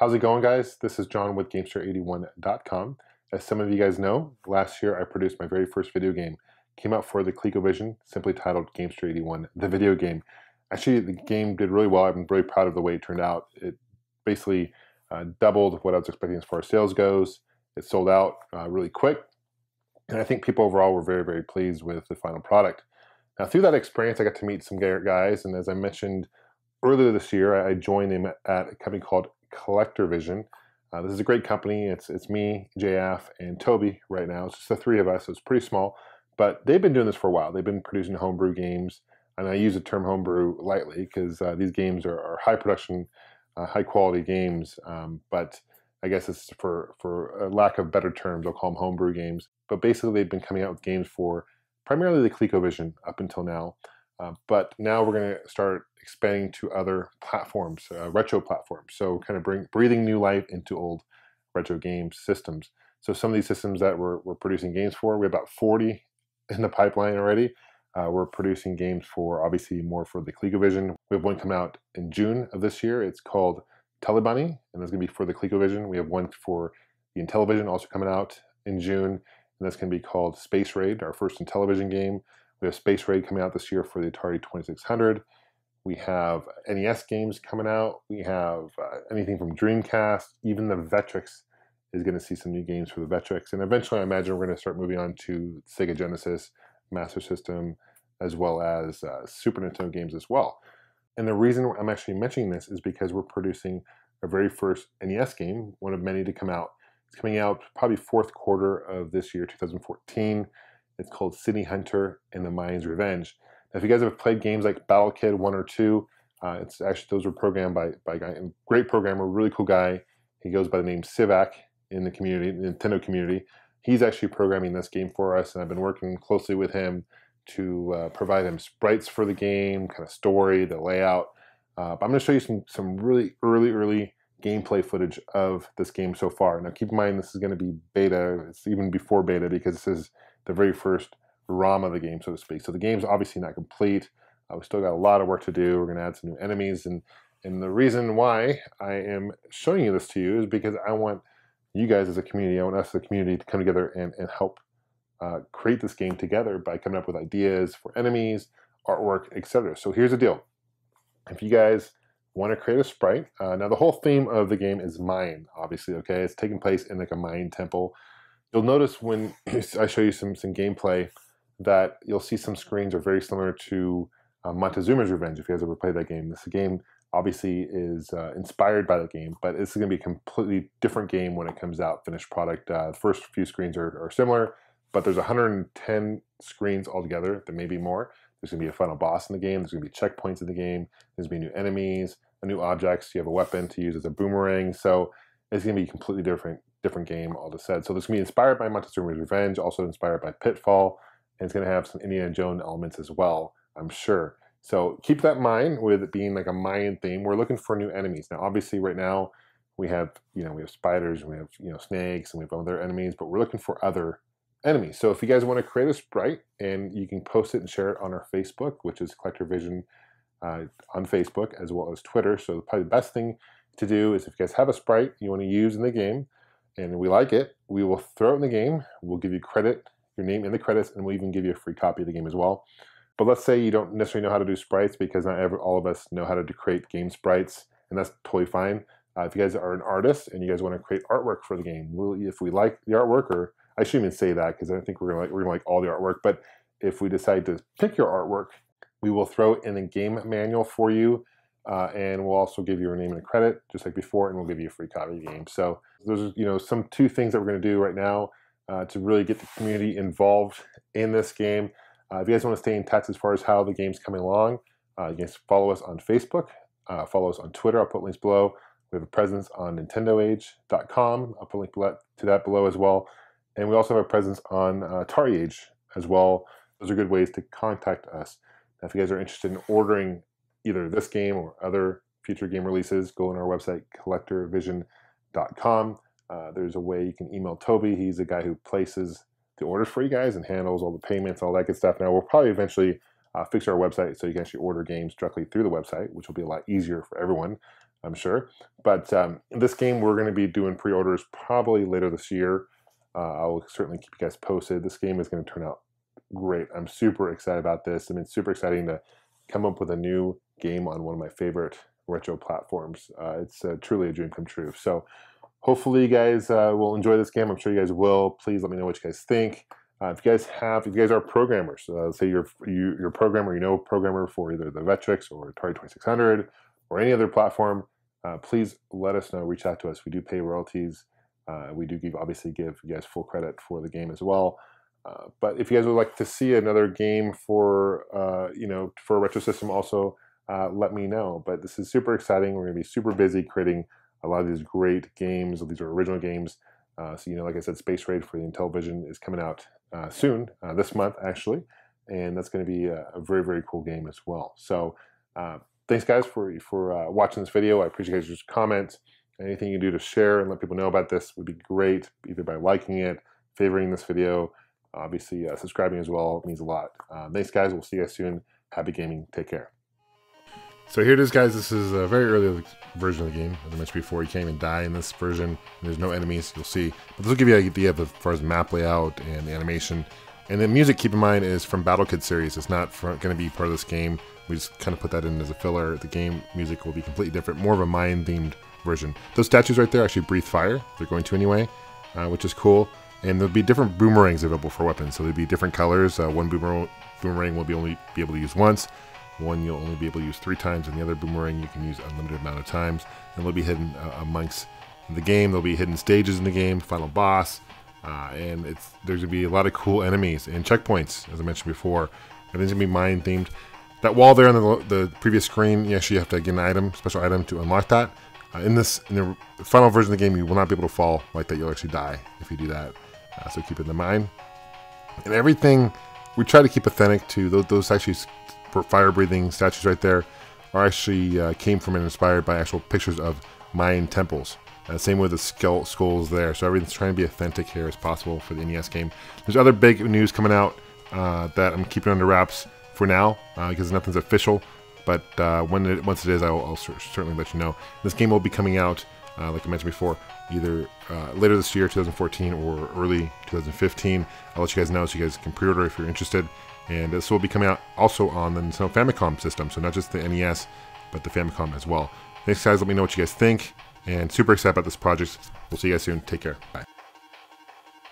How's it going, guys? This is John with Gamester81.com. As some of you guys know, last year I produced my very first video game. Came out for the ColecoVision, simply titled Gamester81, the video game. Actually, the game did really well. I'm really proud of the way it turned out. It basically doubled what I was expecting as far as sales goes. It sold out really quick, and I think people overall were very, very pleased with the final product. Now, through that experience, I got to meet some guys, and as I mentioned earlier this year, I joined them at a company called CollectorVision. This is a great company. It's me, JF, and Toby right now. It's just the three of us, so it's pretty small. But they've been doing this for a while. They've been producing homebrew games, and I use the term homebrew lightly because these games are high production, high quality games. But I guess it's for a lack of better terms, I'll call them homebrew games. But basically, they've been coming out with games for primarily the ColecoVision up until now. But now we're going to start expanding to other platforms, retro platforms. So kind of breathing new life into old retro game systems. So some of these systems that we're producing games for, we have about 40 in the pipeline already. We're producing games for, obviously, more for the ColecoVision. We have one coming out in June of this year. It's called Telebunny, and that's going to be for the ColecoVision. We have one for the Intellivision also coming out in June, and that's going to be called Space Raid, our first Intellivision game. We have Space Raid coming out this year for the Atari 2600. We have NES games coming out. We have anything from Dreamcast. Even the Vectrex is going to see some new games for the Vectrex. And eventually, I imagine we're going to start moving on to Sega Genesis, Master System, as well as Super Nintendo games as well. And the reason I'm actually mentioning this is because we're producing our very first NES game, one of many to come out. It's coming out probably fourth quarter of this year, 2014. It's called City Hunter and the Mayans' Revenge. Now, if you guys have played games like Battle Kid 1 or 2, it's actually, those were programmed by a guy, a great programmer, really cool guy. He goes by the name Sivak in the community, the Nintendo community. He's actually programming this game for us, and I've been working closely with him to provide him sprites for the game, kind of story, the layout. But I'm going to show you some really early gameplay footage of this game so far. Now, keep in mind, this is going to be beta. It's even before beta because this is the very first ROM of the game, so to speak. So the game's obviously not complete. We still got a lot of work to do. We're going to add some new enemies. And the reason why I am showing you this to you is because I want you guys as a community, I want us as a community to come together and help create this game together by coming up with ideas for enemies, artwork, etc. So here's the deal. If you guys want to create a sprite, now the whole theme of the game is Mayan, obviously, okay? It's taking place in like a Mayan temple. You'll notice when I show you some gameplay that you'll see some screens are very similar to Montezuma's Revenge, if you guys ever played that game. This game obviously is inspired by the game, but it's going to be a completely different game when it comes out, finished product. The first few screens are similar, but there's 110 screens altogether. There may be more. There's going to be a final boss in the game. There's going to be checkpoints in the game. There's going to be new enemies, new objects. You have a weapon to use as a boomerang. So it's going to be a completely different game, all this said. So this is going to be inspired by Montezuma's Revenge, also inspired by Pitfall, and it's going to have some Indiana Jones elements as well, I'm sure. So keep that in mind with it being like a Mayan theme. We're looking for new enemies. Now, obviously, right now we have we have spiders, and we have snakes, and we have other enemies, but we're looking for other enemies. So if you guys want to create a sprite, and you can post it and share it on our Facebook, which is CollectorVision on Facebook as well as Twitter. So probably the best thing to do is if you guys have a sprite you want to use in the game, and we like it, we will throw it in the game. We'll give you credit, your name in the credits, and we'll even give you a free copy of the game as well. But let's say you don't necessarily know how to do sprites, because not all of us know how to create game sprites, and that's totally fine. If you guys are an artist and you guys want to create artwork for the game, if we like the artwork, or I shouldn't even say that because I think we're gonna like all the artwork, but if we decide to pick your artwork, we will throw it in the game manual for you, and we'll also give you your name and a credit, just like before, and we'll give you a free copy of the game. So those are some two things that we're going to do right now to really get the community involved in this game. If you guys want to stay in touch as far as how the game's coming along, you guys follow us on Facebook, follow us on Twitter. I'll put links below. We have a presence on NintendoAge.com. I'll put a link to that below as well. And we also have a presence on Atari Age as well. Those are good ways to contact us. Now, if you guys are interested in ordering either this game or other future game releases, go on our website, CollectorVision.com. There's a way you can email Toby. He's the guy who places the orders for you guys and handles all the payments, all that good stuff. Now, we'll probably eventually fix our website so you can actually order games directly through the website, which will be a lot easier for everyone. I'm sure. But this game, we're going to be doing pre-orders probably later this year. I'll certainly keep you guys posted. This game is going to turn out great. I'm super excited about this. I mean, it's super exciting to come up with a new game on one of my favorite retro platforms. It's truly a dream come true. So hopefully you guys will enjoy this game. I'm sure you guys will. Please let me know what you guys think. If you guys are programmers, say you're a programmer, you know a programmer for either the Vectrex or Atari 2600 or any other platform, please let us know. Reach out to us. We do pay royalties. We do obviously give you guys full credit for the game as well. But if you guys would like to see another game for for a retro system, also let me know. But this is super exciting. We're going to be super busy creating a lot of these great games. These are original games. So like I said, Space Raid for the Intellivision is coming out soon, this month actually, and that's going to be a very, very cool game as well. So thanks guys for watching this video. I appreciate you guys' comments. Anything you can do to share and let people know about this would be great, either by liking it, favoring this video, obviously subscribing as well. It means a lot. Thanks guys. We'll see you guys soon. Happy gaming. Take care. So here it is, guys. This is a very early version of the game. As I mentioned before, you can't even die in this version. There's no enemies, you'll see. But this will give you an idea of as far as map layout and the animation. And the music, keep in mind, is from Battle Kid series. It's not going to be part of this game. We just kind of put that in as a filler. The game music will be completely different, more of a mine-themed version. Those statues right there actually breathe fire. They're going to anyway, which is cool. And there'll be different boomerangs available for weapons. So there'll be different colors. One boomerang will only be able to use once. One you'll only be able to use 3 times, and the other boomerang you can use an unlimited amount of times. And they'll be hidden amongst the game. There'll be hidden stages in the game, final boss, and there's going to be a lot of cool enemies and checkpoints, as I mentioned before. Everything's going to be mine themed. That wall there on the previous screen, you actually have to get an item, special item, to unlock that. In the final version of the game, you will not be able to fall like that. You'll actually die if you do that. So keep it in mind. And everything we try to keep authentic to those actually fire-breathing statues right there are actually came from and inspired by actual pictures of Mayan temples. Same with the skulls there. So everything's trying to be authentic here as possible for the NES game. There's other big news coming out that I'm keeping under wraps for now because nothing's official. But once it is, I'll certainly let you know. This game will be coming out, like I mentioned before, either later this year, 2014, or early 2015. I'll let you guys know so you guys can pre-order if you're interested. And this will be coming out also on the Nintendo Famicom system, so not just the NES, but the Famicom as well. Thanks guys, let me know what you guys think, and super excited about this project. We'll see you guys soon. Take care. Bye.